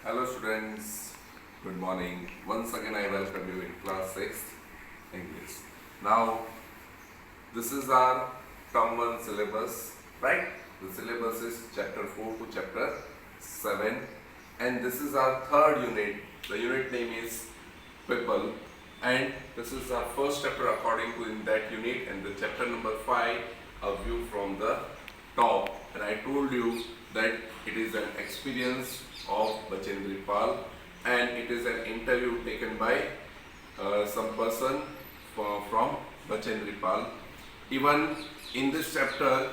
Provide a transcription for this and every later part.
Hello students, good morning. Once again I welcome you in class 6 English. Now this is our term 1 syllabus, right? The syllabus is chapter 4 to chapter 7 and this is our third unit. The unit name is people and this is our first chapter according to in that unit, and the chapter number 5, a view from the top. And I told you that it is an experience of Bachendri Pal and it is an interview taken by some person from Bachendri Pal. Even in this chapter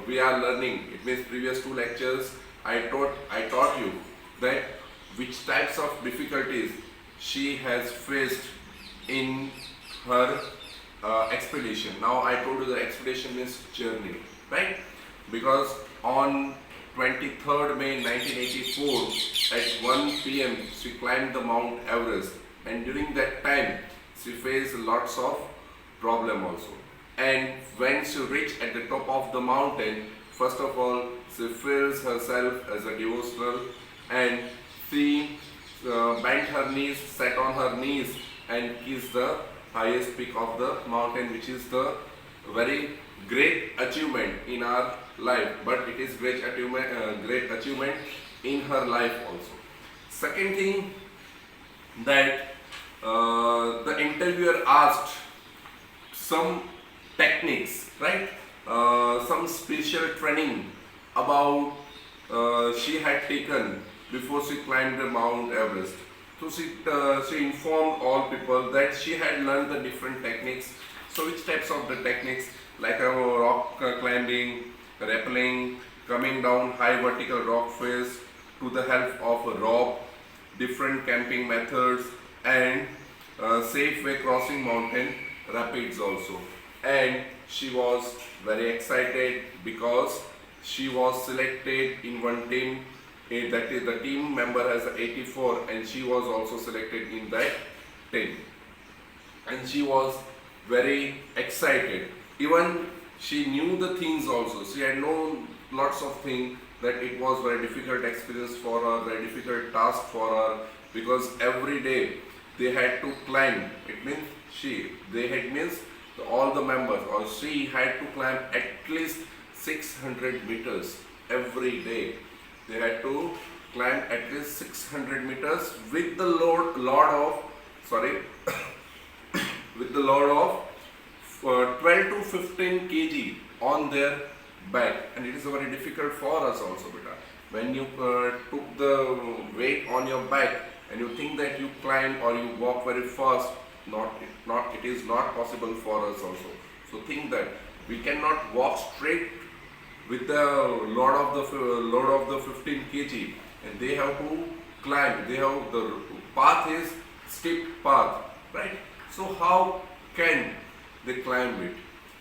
we are learning, it means previous two lectures I taught you that which types of difficulties she has faced in her expedition. Now I told you the expedition means journey, right? Because on 23rd May 1984 at 1 p.m. she climbed the Mount Everest, and during that time she faced lots of problem also. And when she reached at the top of the mountain, first of all she feels herself as a devotional, and she bent her knees, sat on her knees and kissed the highest peak of the mountain, which is the very great achievement in our life, but it is great achievement in her life also. Second thing, that the interviewer asked some techniques, right? Some special training about she had taken before she climbed the Mount Everest. So she informed all people that she had learned the different techniques. So which types of the techniques, like rock climbing, rappelling, coming down high vertical rock face to the help of a rope, different camping methods, and safe way crossing mountain rapids also. And she was very excited because she was selected in one team, that is the team member has 84, and she was also selected in that team, and she was very excited. Even she knew the things also, she had known lots of things, that it was very difficult experience for her, very difficult task for her, because every day they had to climb. It means all the members, or she had to climb at least 600 meters every day. They had to climb at least 600 meters with the load of with the load of 12 to 15 kg on their back, and it is very difficult for us also, beta. When you took the weight on your back and you think that you climb or you walk very fast, it is not possible for us also. So think that we cannot walk straight with the load of the 15 kg, and they have to climb. The path is steep path, right? So how can they climb it?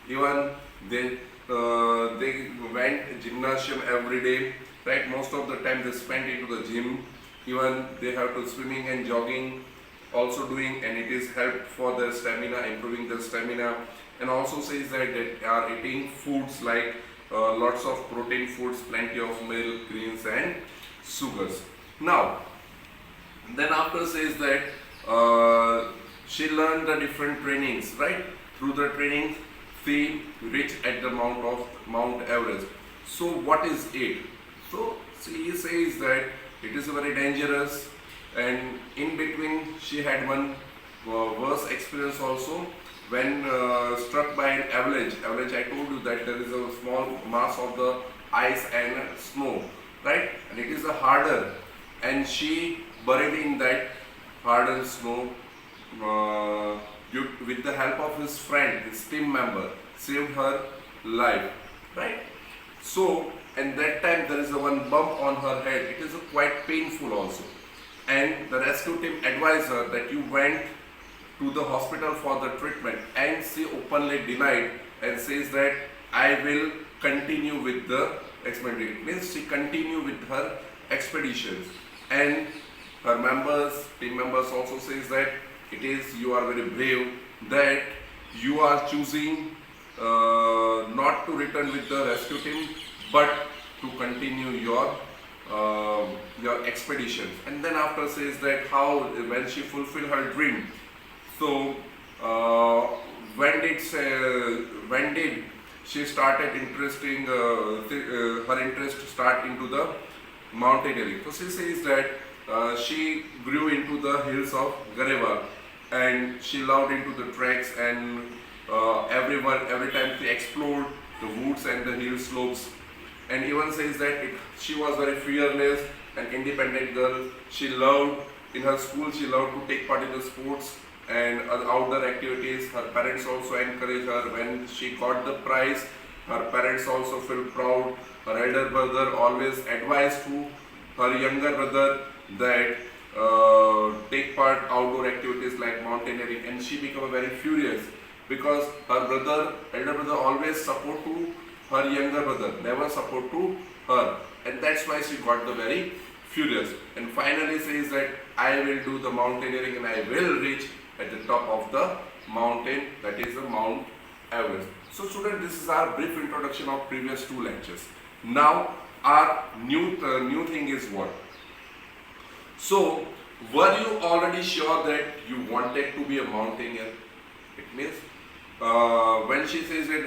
Even they went gymnasium every day, right? Most of the time they spent into the gym. Even they have to swimming and jogging also doing, and it is helped for their stamina, improving their stamina. And also says that they are eating foods like lots of protein foods, plenty of milk, greens and sugars. Now then after says that she learned the different trainings, right? Through the training she reached at the Mount Everest. So what is it? So she says that it is very dangerous, and in between she had one worse experience also when struck by an avalanche. I told you that there is a small mass of the ice and snow, right? And it is a harder, and she buried in that hardened snow. With the help of his friend, his team member, saved her life, right? So, and that time there is a one bump on her head. It is quite painful also, and the rescue team advised her that you went to the hospital for the treatment, and she openly denied and says that I will continue with the expedition. It means she continued with her expeditions, and her team members also says that you are very brave that you are choosing not to return with the rescue team, but to continue your your expeditions. And then after says that how when she fulfilled her dream. So uh, when did she started interesting her interest start into the mountaineering. So she says that she grew into the hills of Gareva, and she loved into the treks, and every time she explored the woods and the hill slopes, and even says that she was very fearless and independent girl. She loved in her school. She loved to take part in the sports and outdoor activities. Her parents also encouraged her. When she got the prize, her parents also felt proud. Her elder brother always advised to her younger brother that take part outdoor activities like mountaineering, and she became very furious because her elder brother, always support to her younger brother, never support to her, and that's why she got the very furious. And finally says that I will do the mountaineering and I will reach at the top of the mountain, that is the Mount Everest. So students, this is our brief introduction of previous two lectures. Now our new thing is what? So were you already sure that you wanted to be a mountaineer? It means when she says that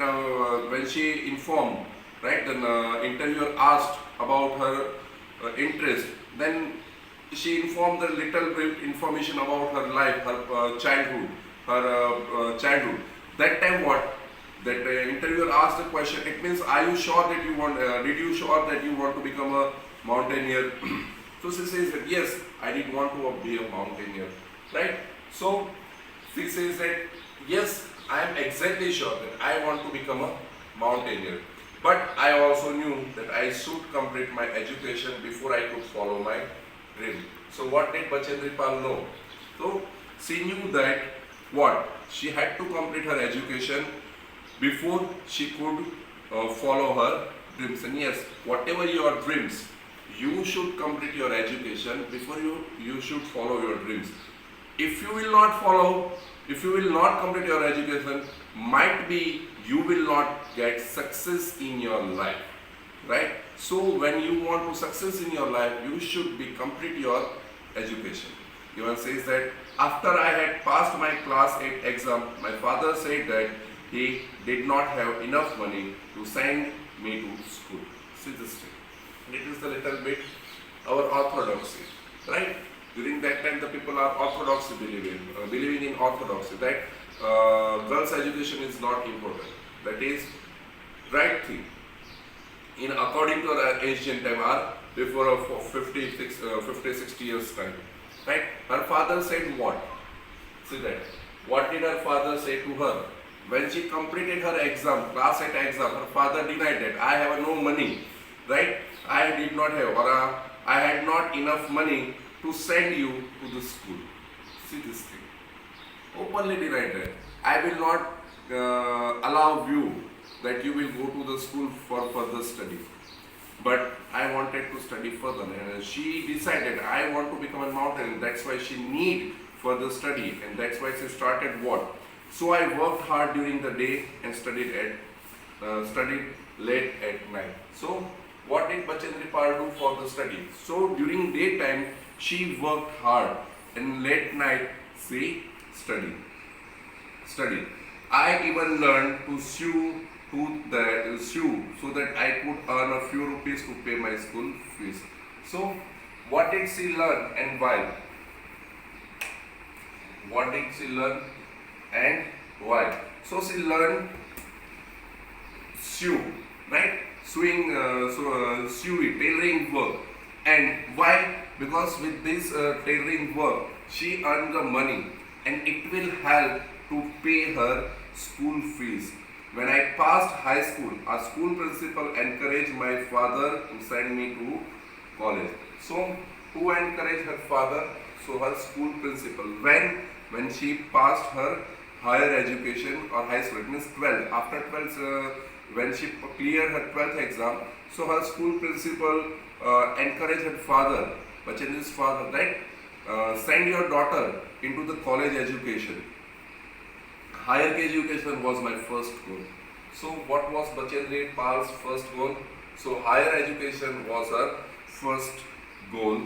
when she informed, right, then interviewer asked about her interest, then she informed the little bit information about her life, her childhood. That time what? That interviewer asked the question. It means, are you sure that you want? Did you sure that you want to become a mountaineer? So she says that yes, I did want to be a mountaineer, right? So she says that yes, I am exactly sure that I want to become a mountaineer. But I also knew that I should complete my education before I could follow my dream. So what did Bachendri Pal know? So she knew that what? She had to complete her education before she could follow her dreams. And yes, whatever your dreams, you should complete your education before you should follow your dreams. If you will not follow, if you will not complete your education, might be you will not get success in your life, right? So when you want to success in your life, you should be complete your education. Even says that after I had passed my class 8 exam, my father said that he did not have enough money to send me to school. See this thing. And it is the little bit our orthodoxy, right? During that time, the people are orthodoxy believing in orthodoxy, that girls' education is not important. That is right thing. In according to the ancient time, or before 50, 60 years time, right? Her father said what? See that. What did her father say to her? When she completed her exam, class 8 exam, her father denied that I have no money, right? I did not have, or I had not enough money to send you to the school. See this thing. Openly denied that. I will not allow you that you will go to the school for further study. But I wanted to study further, and she decided I want to become a mountaineer. That's why she need further study, and that's why she started what? So I worked hard during the day and studied late at night. So what did Bachendri Pal do for the study? So during daytime she worked hard, and late night she studied. I even learned to sew so that I could earn a few rupees to pay my school fees. So what did she learn and why? What did she learn and why? So she learned sew, right? Sewing, tailoring work. And why? Because with this tailoring work, she earned the money, and it will help to pay her school fees. When I passed high school, our school principal encouraged my father to send me to college. So who encouraged her father? So her school principal. When she passed her higher education or high school, it means 12. After 12, when she cleared her 12th exam, so her school principal encouraged her father, Bachendri's father, that send your daughter into the college education. Higher education was my first goal. So what was Bachendri Pal's first goal? So higher education was her first goal.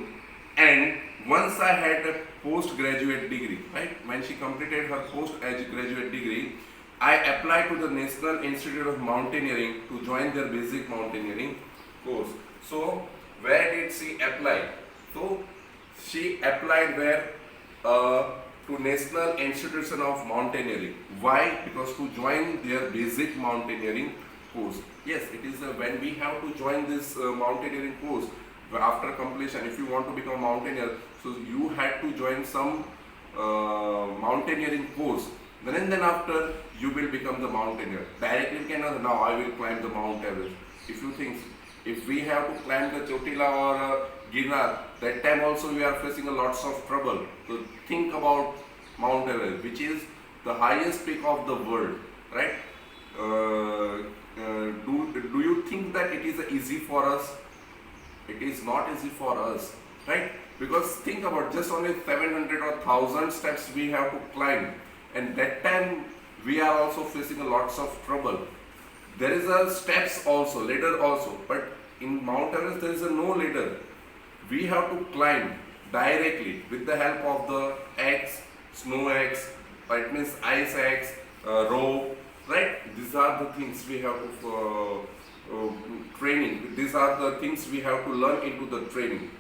And once I had a postgraduate degree, right? When she completed her postgraduate degree, I applied to the National Institute of Mountaineering to join their basic mountaineering course. So where did she apply? So she applied where? To National Institution of Mountaineering. Why? Because to join their basic mountaineering course. Yes, it is when we have to join this mountaineering course after completion. If you want to become a mountaineer, so you had to join some mountaineering course. Then after you will become the mountaineer. Directly you cannot. Now I will climb the Mount Everest. If you think, if we have to climb the Chotila or Girnar, that time also we are facing a lots of trouble. So think about Mount Everest, which is the highest peak of the world, right? Do you think that it is easy for us? It is not easy for us, right? Because think about, just only 700 or 1000 steps we have to climb, and that time we are also facing a lots of trouble. There is a steps also, ladder also, but in Mount Everest there is a no ladder. We have to climb directly with the help of the axe, snow axe, it means ice axe, rope, right? These are the things we have to training. These are the things we have to learn into the training.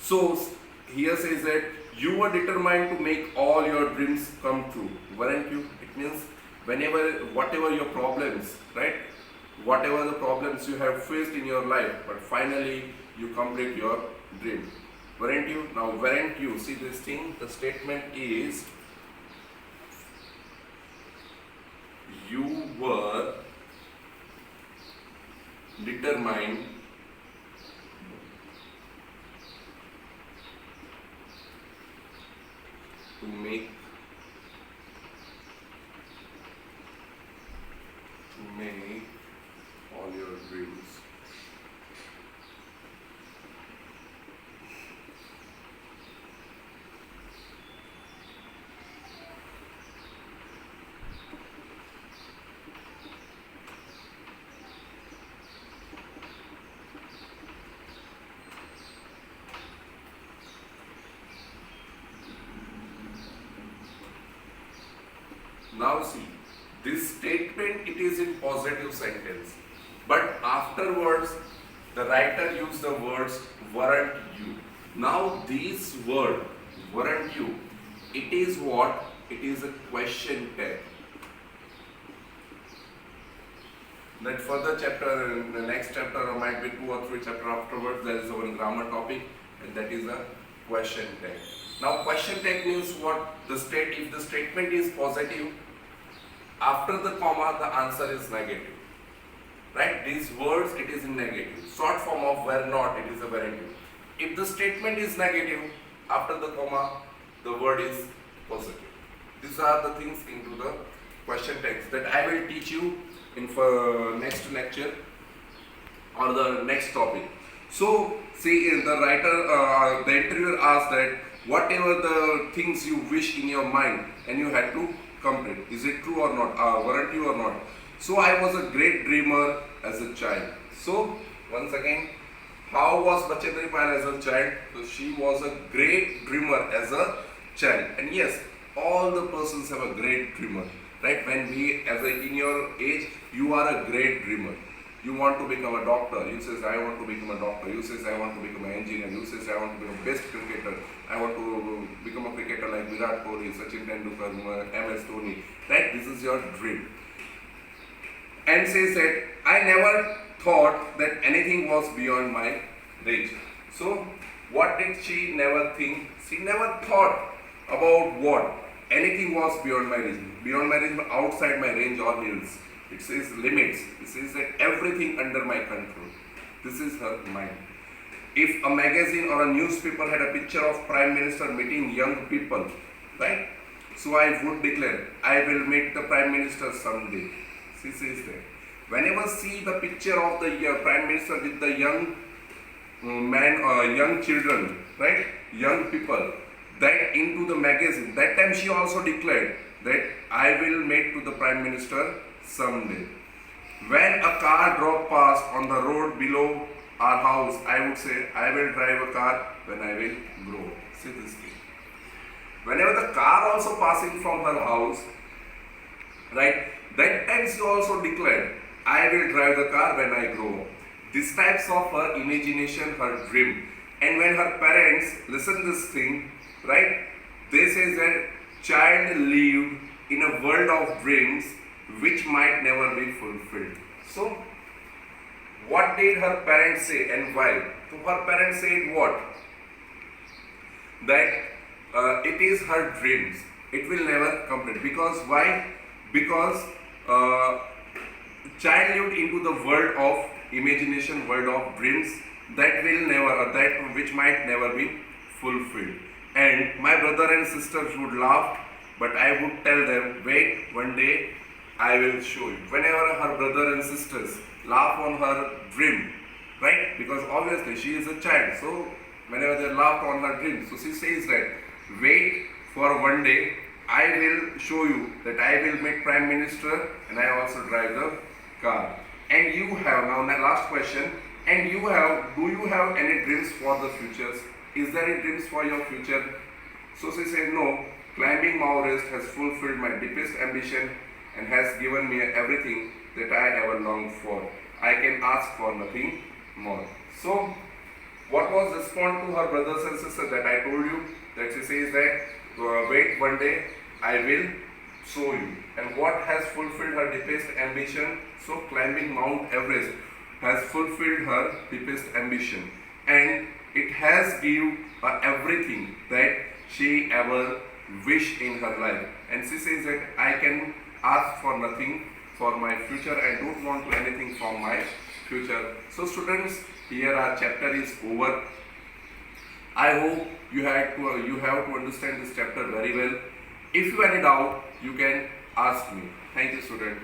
So here says that you were determined to make all your dreams come true, weren't you? It means whatever your problems, right? Whatever the problems you have faced in your life, but finally you complete your dream, weren't you? Now, weren't you? See this thing, the statement is, you were determined to make all your dreams Now see, this statement, it is in positive sentence, but afterwards the writer used the words weren't you. Now this word weren't you, it is what? It is a question tag. That further chapter, in the next chapter, or might be 2 or 3 chapters afterwards, there is one grammar topic, and that is a question tag. Now question tag means what? If the statement is positive, after the comma the answer is negative, right? These words, it is in negative. Short form of were not, it is a weren't you. If the statement is negative, after the comma the word is positive. These are the things into the question tags that I will teach you in next lecture or the next topic. So see, the writer, the interviewer asked that whatever the things you wish in your mind, and you had to complete. Is it true or not? Weren't you or not? So I was a great dreamer as a child. So once again, how was Bachendri Payal as a child? So she was a great dreamer as a child. And yes, all the persons have a great dreamer, right? When we, in your age, you are a great dreamer. You want to become a doctor. You says, I want to become a doctor. You says, I want to become an engineer. You says, I want to become best cricketer. I want to become a cricketer like Virat Kohli, Sachin Tendulkar, MS Dhoni. Right? This is your dream. And says that I never thought that anything was beyond my reach. So what did she never think? She never thought about what? Anything was beyond my reach. Beyond my reach, outside my range or hills. It says limits. It says that everything under my control. This is her mind. If a magazine or a newspaper had a picture of Prime Minister meeting young people, right? So I would declare, I will meet the Prime Minister someday. She says that. Whenever see the picture of the Prime Minister with the young man or young children, right? Young people, that into the magazine, that time she also declared that I will meet to the Prime Minister someday. When a car drove past on the road below our house, I would say, I will drive a car when I will grow. See this thing. Whenever the car also passing from her house, right, that time she also declared, I will drive the car when I grow. These types of her imagination, her dream. And when her parents listen this thing, right, they say that child lived in a world of dreams which might never be fulfilled. So, what did her parents say and why? So her parents said what? That it is her dreams. It will never complete. Because why? Because child lived into the world of imagination, world of dreams that will never, that which might never be fulfilled. And my brother and sisters would laugh, but I would tell them, wait, one day I will show you. Whenever her brother and sisters laugh on her dream, right? Because obviously she is a child, so whenever they laugh on her dream, so she says that, wait for one day, I will show you that I will make Prime Minister and I also drive the car. And you have, now my last question, and you have, do you have any dreams for the futures? Is there any dreams for your future? So she said, no, climbing Mount Everest has fulfilled my deepest ambition and has given me everything that I ever longed for. I can ask for nothing more. So, what was response to her brothers and sisters that I told you? That she says that, wait one day, I will show you. And what has fulfilled her deepest ambition? So, climbing Mount Everest has fulfilled her deepest ambition. And it has given her everything that she ever wished in her life. And she says that I can ask for nothing for my future. I don't want to anything from my future. So students, here our chapter is over. I hope you have to understand this chapter very well. If you have any doubt, you can ask me. Thank you, student.